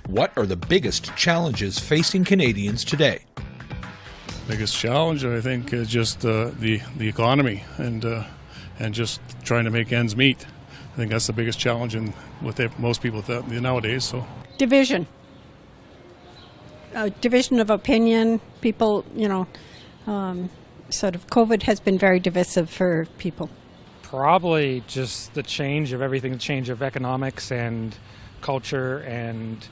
What are the biggest challenges facing Canadians today? Biggest challenge, I think, is just the economy and just trying to make ends meet. I think that's the biggest challenge in most people nowadays. So division of opinion. People, sort of COVID has been very divisive for people. Probably just the change of everything, the change of economics and culture and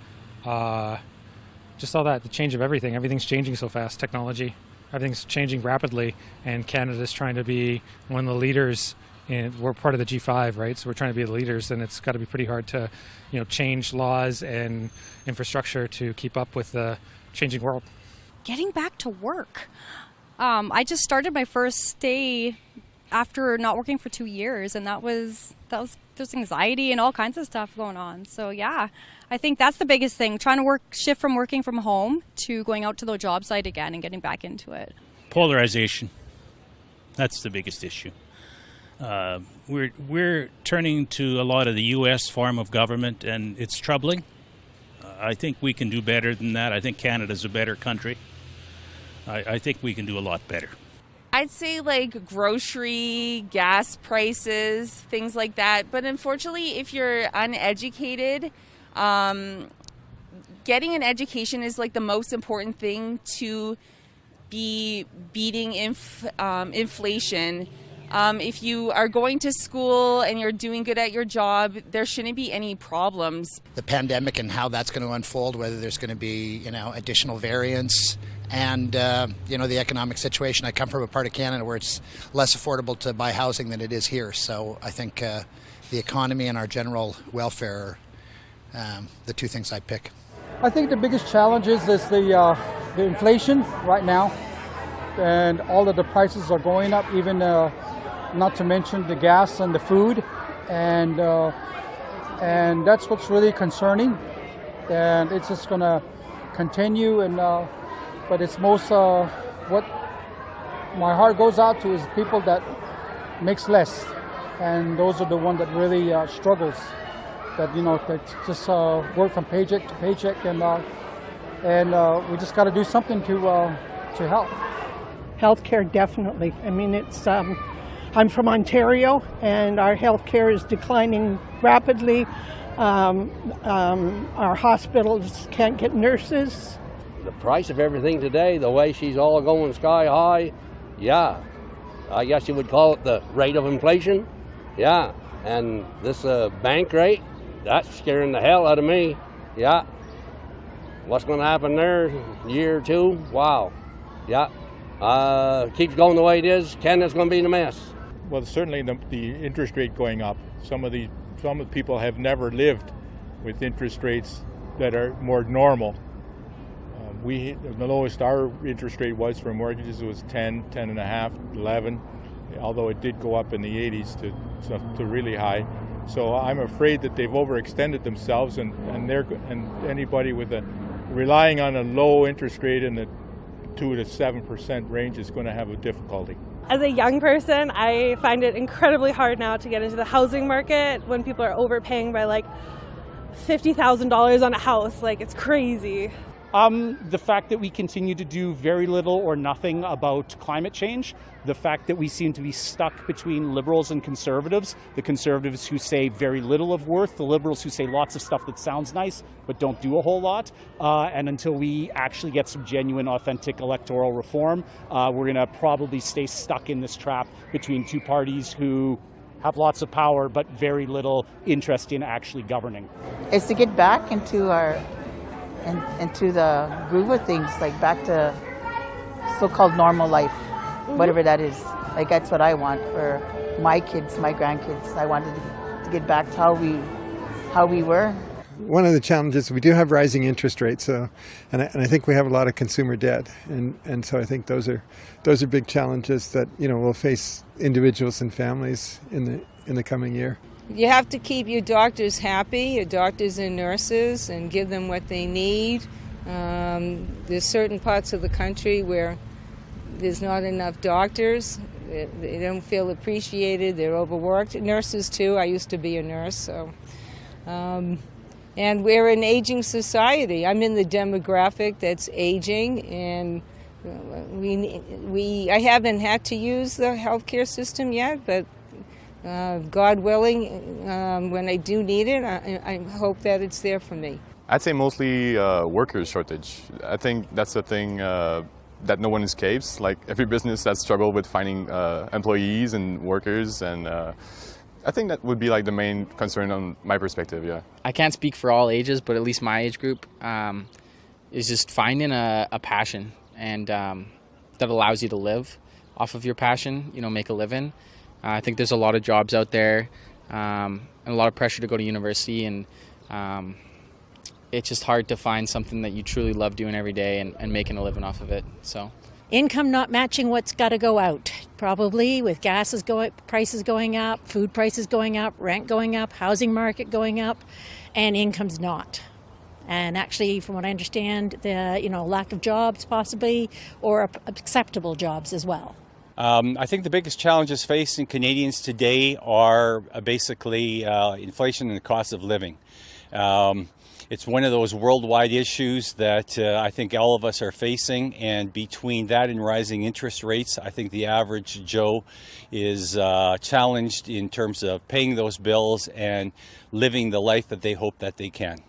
just all that, the change of everything. Everything's changing so fast, technology. Everything's changing rapidly, and Canada's trying to be one of the leaders. We're part of the G5, right? So we're trying to be the leaders, and it's got to be pretty hard to, change laws and infrastructure to keep up with the changing world. Getting back to work. I just started my first day after not working for 2 years, and there's anxiety and all kinds of stuff going on. So yeah, I think that's the biggest thing, trying to shift from working from home to going out to the job site again and getting back into it. Polarization. That's the biggest issue. We're turning to a lot of the U.S. form of government, and it's troubling. I think we can do better than that. I think Canada's a better country. I think we can do a lot better. I'd say like grocery, gas prices, things like that. But unfortunately, if you're uneducated, getting an education is like the most important thing to be beating inflation. If you are going to school and you're doing good at your job, there shouldn't be any problems. The pandemic and how that's going to unfold, whether there's going to be, additional variants, and, the economic situation. I come from a part of Canada where it's less affordable to buy housing than it is here. So I think the economy and our general welfare are the two things I pick. I think the biggest challenge is the inflation right now, and all of the prices are going up, even not to mention the gas and the food, and that's what's really concerning, and it's just going to continue. And but it's most what my heart goes out to is people that makes less, and those are the ones that really struggles. That that just work from paycheck to paycheck, and we just got to do something to help. Healthcare, definitely. I mean, it's. I'm from Ontario, and our healthcare is declining rapidly. Our hospitals can't get nurses. The price of everything today, the way she's all going sky high, yeah. I guess you would call it the rate of inflation, yeah. And this bank rate, that's scaring the hell out of me, yeah. What's going to happen there, year or two? Wow, yeah. Keeps going the way it is, Canada's going to be in a mess. Well, certainly the interest rate going up. Some of the people have never lived with interest rates that are more normal. The lowest our interest rate was for mortgages was 10, 10.5, 11, although it did go up in the 80s to really high. So I'm afraid that they've overextended themselves, and anybody relying on a low interest rate in the 2 to 7% range is going to have a difficulty. As a young person, I find it incredibly hard now to get into the housing market when people are overpaying by like $50,000 on a house. Like, it's crazy. The fact that we continue to do very little or nothing about climate change, the fact that we seem to be stuck between liberals and conservatives, the conservatives who say very little of worth, the liberals who say lots of stuff that sounds nice but don't do a whole lot, and until we actually get some genuine, authentic electoral reform, we're going to probably stay stuck in this trap between two parties who have lots of power but very little interest in actually governing. It's to get back into into the groove of things, like back to so-called normal life, whatever that is. Like, that's what I want for my kids, my grandkids. I wanted to get back to how we were. One of the challenges, we do have rising interest rates, and I think we have a lot of consumer debt, and so I think those are big challenges that will face individuals and families in the coming year. You have to keep your doctors happy, your doctors and nurses, and give them what they need. There's certain parts of the country where there's not enough doctors. They don't feel appreciated. They're overworked. Nurses, too. I used to be a nurse, so And we're an aging society. I'm in the demographic that's aging, and I haven't had to use the healthcare system yet, but God willing, when I do need it, I hope that it's there for me. I'd say mostly workers shortage. I think that's the thing that no one escapes. Like every business has struggled with finding employees and workers, and I think that would be like the main concern on my perspective. Yeah. I can't speak for all ages, but at least my age group is just finding a passion and that allows you to live off of your passion. You know, make a living. I think there's a lot of jobs out there and a lot of pressure to go to university, and it's just hard to find something that you truly love doing every day and making a living off of it. So, income not matching what's got to go out, probably with prices going up, food prices going up, rent going up, housing market going up, and income's not. And actually, from what I understand, the lack of jobs possibly, or acceptable jobs as well. I think the biggest challenges facing Canadians today are basically inflation and the cost of living. It's one of those worldwide issues that I think all of us are facing, and between that and rising interest rates, I think the average Joe is challenged in terms of paying those bills and living the life that they hope that they can.